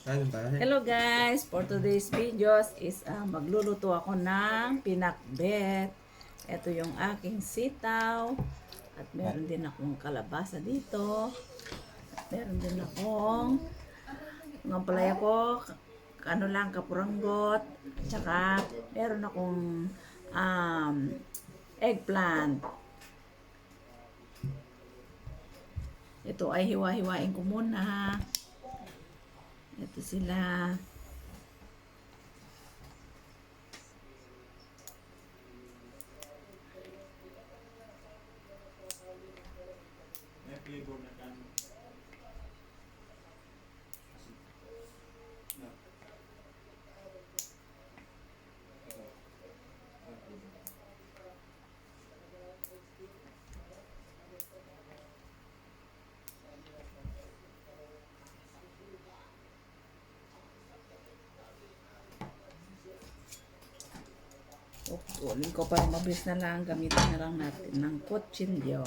Hello guys, for today's videos is magluluto ako ng pinakbet. Ito yung aking sitaw at meron din akong kalabasa dito. At meron din akong mga palaya ko, ano lang, kapuranggot. At saka meron akong eggplant. Ito ay hiwa-hiwain ko muna. Ito sila. Kunin ko para mabilis na lang. Gamitin na lang natin ng kutsilyo.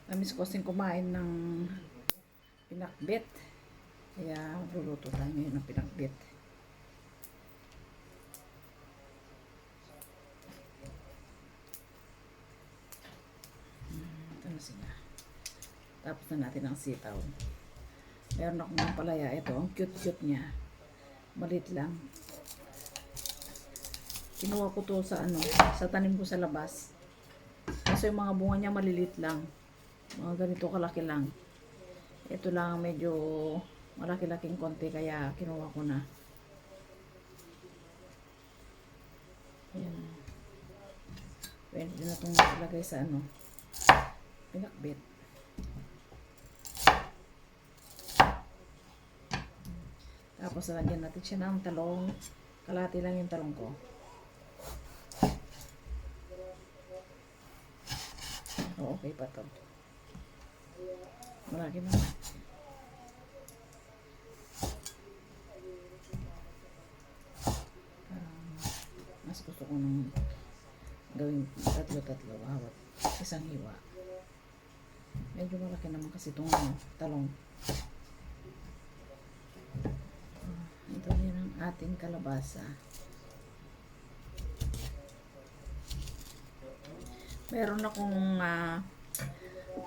Namis ko kasing kumain ng pinakbet. Kaya luluto tayo ngayon ng pinakbet. Ito na sila. Tapos na natin ang sitaw. Meron akong ng palaya. Ito, ang cute-cute niya. Malit lang. Kinuha ko to sa sa tanim ko sa labas. Kasi yung mga bunga niya malilit lang. Mga ganito kalaki lang. Ito lang medyo malaki-laking konti kaya kinuha ko na. Ayan. Pwede na itong ilagay sa pinakbet. Tapos lagyan natin siya ng talong. Kalahati lang yung talong ko. Okay pa to. Malaki na. Mas gusto ko nang gawin tatlo-tatlo bawat isang hiwa. Medyo malaki naman kasi itong talong. Ito din ang ating kalabasa. Meron akong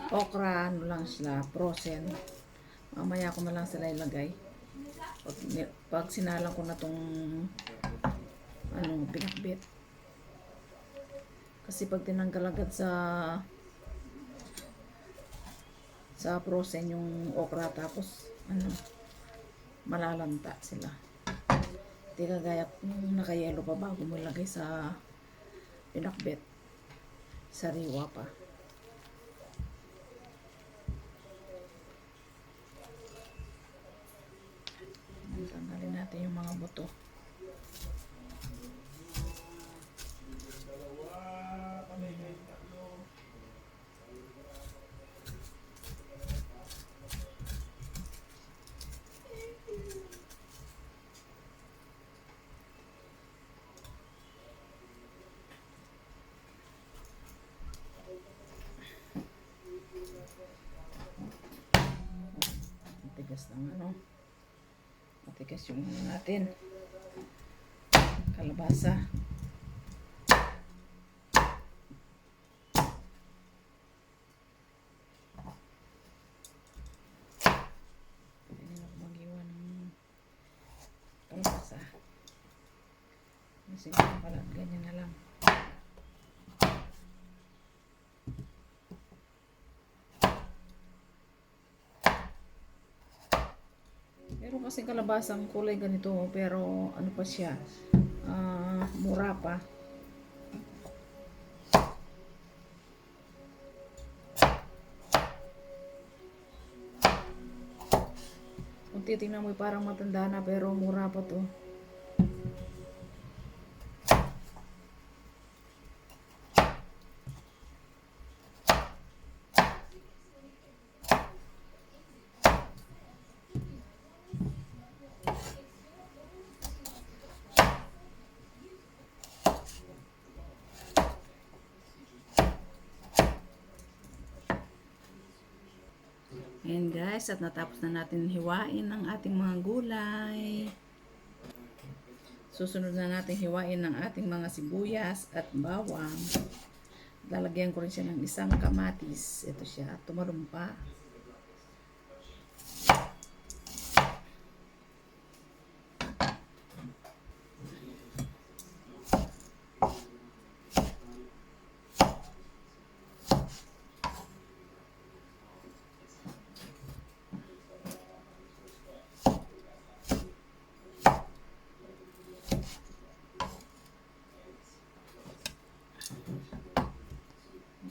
okra, lang sila, frozen. Mamaya ko na lang sila ilagay. Pag sinalang ko na tong pinakbet. Kasi pag tinanggal agad sa frozen yung okra tapos malalanta sila. Hindi kagaya kung nakayelo pa bago mo ilagay sa pinakbet. Sariwa pa. Tanggalin natin yung mga buto. Matigas ng matigas yung natin kalabasa. Pwede na mag-iwan ng kalabasa. Sige pala, ganyan na lang. Meron kasi kalabasang kulay ganito pero ano pa siya, mura pa. titingnan mo parang matanda na pero mura pa to. Ayan guys, at natapos na natin hiwain ang ating mga gulay. Susunod na natin hiwain ang ating mga sibuyas at bawang. Lalagyan ko rin siya ng isang kamatis. Ito siya, tumalong pa.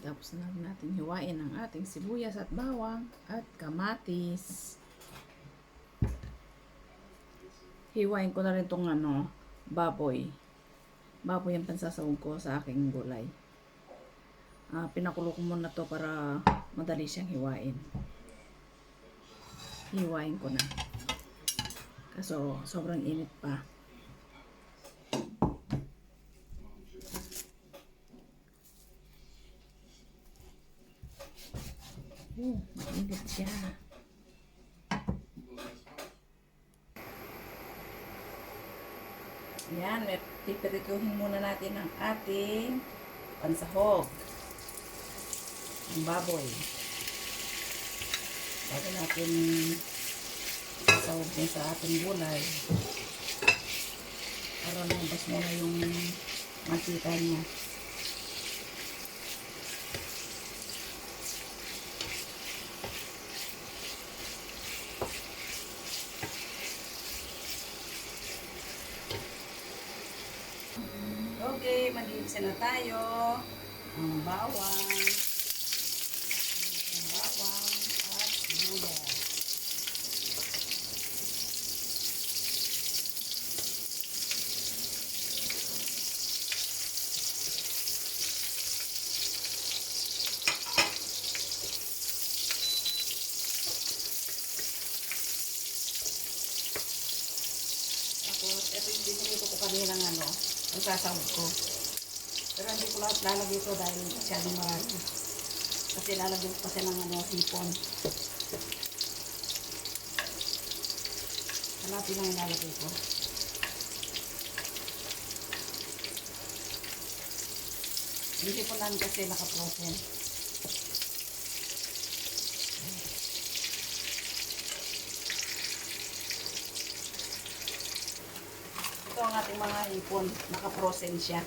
Tapos na natin hiwain ang ating sibuyas at bawang at kamatis. Hiwain ko na rin itong baboy. Baboy ang pansasawag ko sa aking gulay. Pinakulo ko muna to para madali siyang hiwain. Hiwain ko na. Kaso sobrang init pa. Mainit siya. Yan, pipirituhin muna natin ang ating pansahog. Ang baboy. Bago natin sahog din sa ating gulay. Para lumabas muna yung mantika niya. Okay, mag-iisa na tayo. Ang bawang. Ang bawang at sibuyas. Tapos, ito yung pinito ko kaninang ang sasawag ko. Pero hindi ko lahat lalagay ito dahil masyadong marami. Kasi lalagay ko kasi ng hipon. Kalati lang yung lalagay ko. Yung hipon lang kasi naka-frozen. Ito ang ating mga hipon. Naka-frozen siya.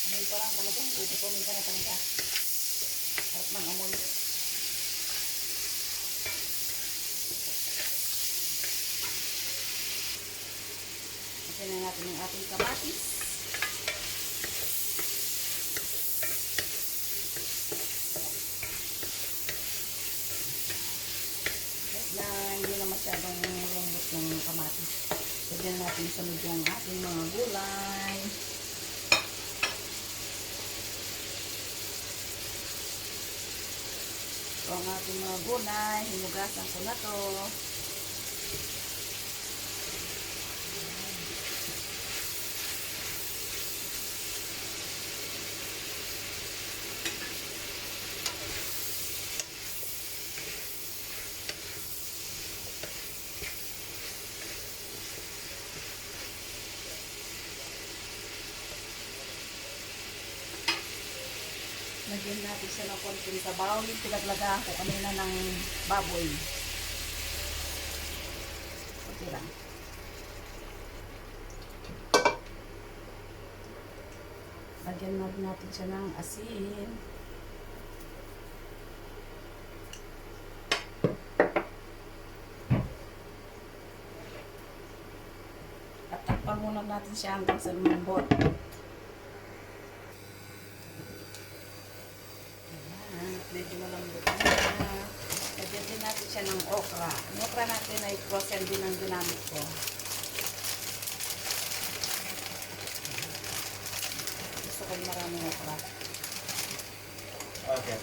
Amoy pa lang talagang uputumin ka na talaga. Harap ng amoy. Kasi na natin ang ating kamatis. Na hindi na masyadong lambot ng kamatis. Pwede natin sunod yung ating mga gulay. So, ang ating mga gulay, hinugasan ko na to. Lagyan natin siya ng konting sabaw. Yung pinaglagahan ko kanina ng baboy. Okay lang. Lagyan natin siya ng asin. natin siya hanggang sa lumambot. Ayan, medyo malambot na siya. Lagyan din natin siya ng okra. Ang okra natin ay frozen din ang ginamit ko. Gusto ko maraming okra. Okay.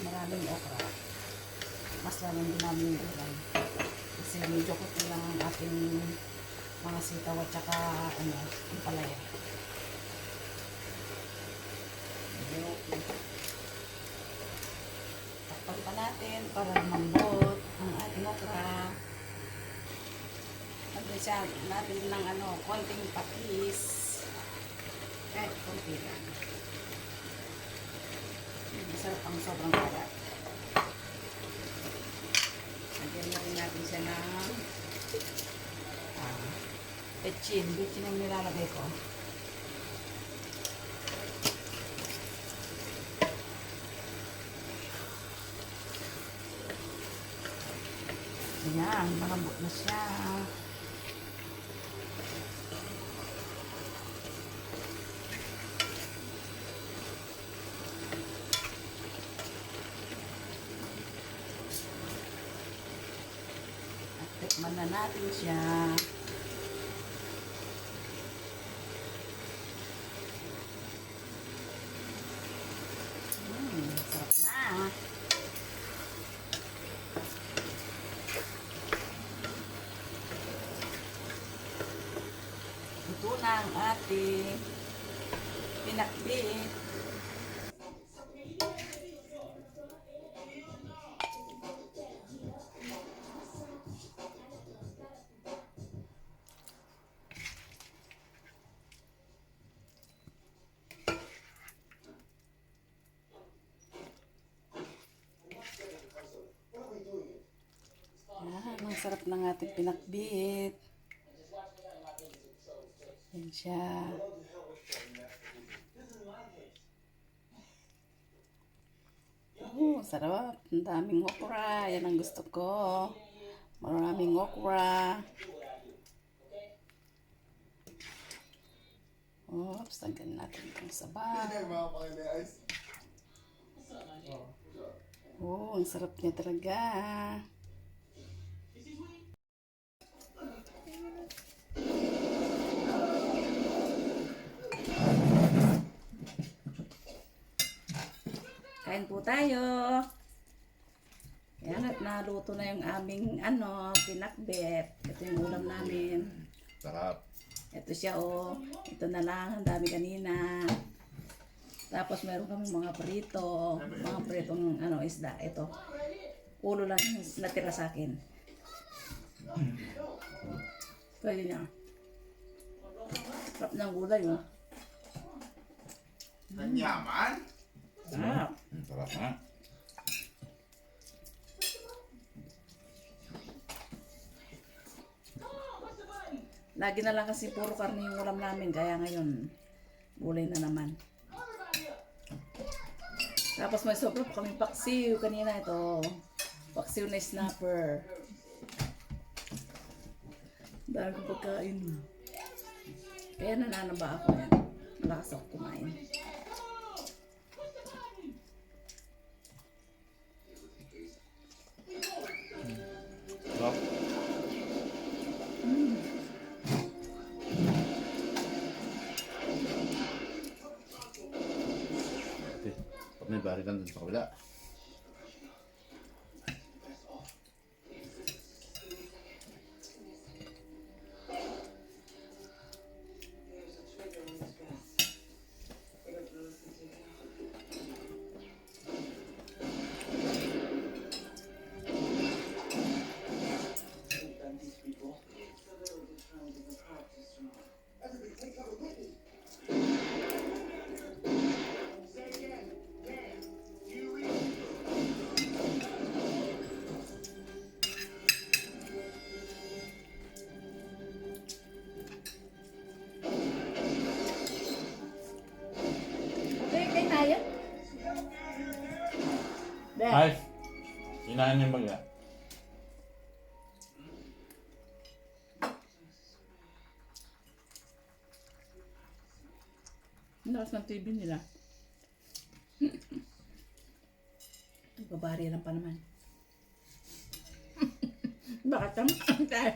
Maraming okra. Mas lamang din namin yung ulam. Kasi medyo kutin lang ang ating mga sitaw at saka yung palaya. Takpan pa natin para lumambot ang ating okra. Lagyan siya natin ng konting patis. Kahit konti lang. Masarap ang sobrang kalat. Lagyan na rin natin siya ng petchin. Petchin ang nilalagay ko. Ayan, malambot na siya. Tikman na natin siya. Sarap na. Ito na ang ating pinakbit. Ang sarap ng ating pinakbit. Yan siya. Sarap. Ang daming okra. Yan ang gusto ko. Maraming okra. Oops, tanggalin natin itong sabaw. Ang sarap niya talaga. Kain po tayo. Yan, at naluto na yung aming pinakbet. Ito yung ulam namin. Sarap. Ito siya Ito na lang, ang dami kanina. Tapos meron kami mga prito. Mga pritong isda. Ito. Ulo lang yung natira sa akin. Pwede niya. Sarap ng gulay Kanyaman? Sarap. Sarap na. Lagi na lang kasi puro karne yung ulam namin. Kaya ngayon, gulay na naman. Tapos may sobra pa kami paksiw. Kanina ito. Paksiw na snapper. Dahil ko pagkain. Kaya nananaba ako yan. Malakas ako kumain. Sarap. May barikan dun sa kabila. Be. Ay! Inahan yung baga. Lakas ng TV nila. Nagbabari lang pa naman. Baka tamaan tayo.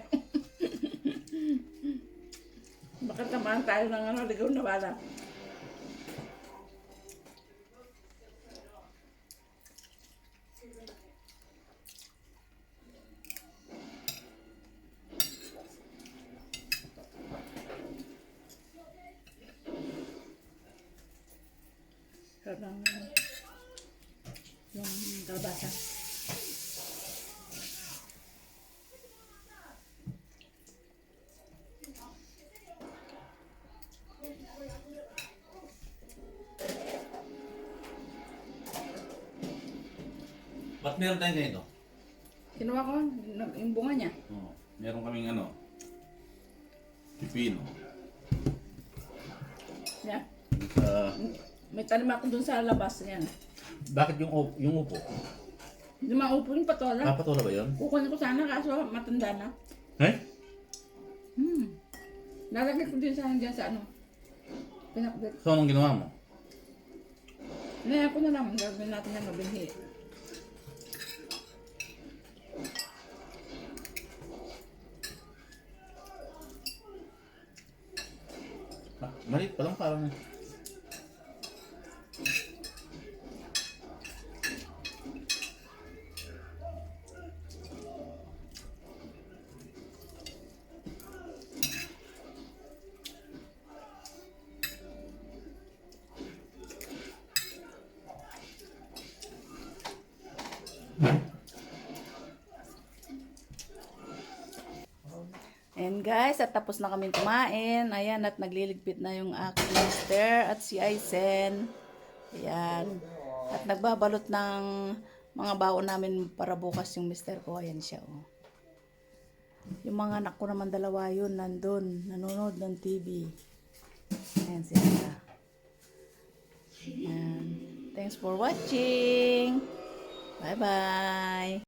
Baka tamaan tayo ng ligaw na bala. Sarap ng yung kalabasa. Ba't meron tayong ganito? Kinuha ko yung bunga niya. Oo. Meron kaming ano, pipino. Yeah. Sa... May tanim ako dun sa labas. Yan. bakit yung upo? Hindi maupo yung patola. Patola ba yun? Kukunin ko sana kaso matanda na. Eh? Lalagay ko din sana dyan sa ano. Pinakbit. So anong ginawa mo? Naya ko na naman. Gagawin natin yan mabinhi. Maliit pa lang parang... And guys, at tapos na kami kumain. Ayan, at nagliligpit na yung aking mister at si Aisen. Ayan. At nagbabalot ng mga baon namin para bukas yung mister ko. Ayan siya, oh. Yung mga anak ko naman dalawa yun, nandun, nanonood ng TV. Ayan sila. Ayan. Thanks for watching. Bye-bye.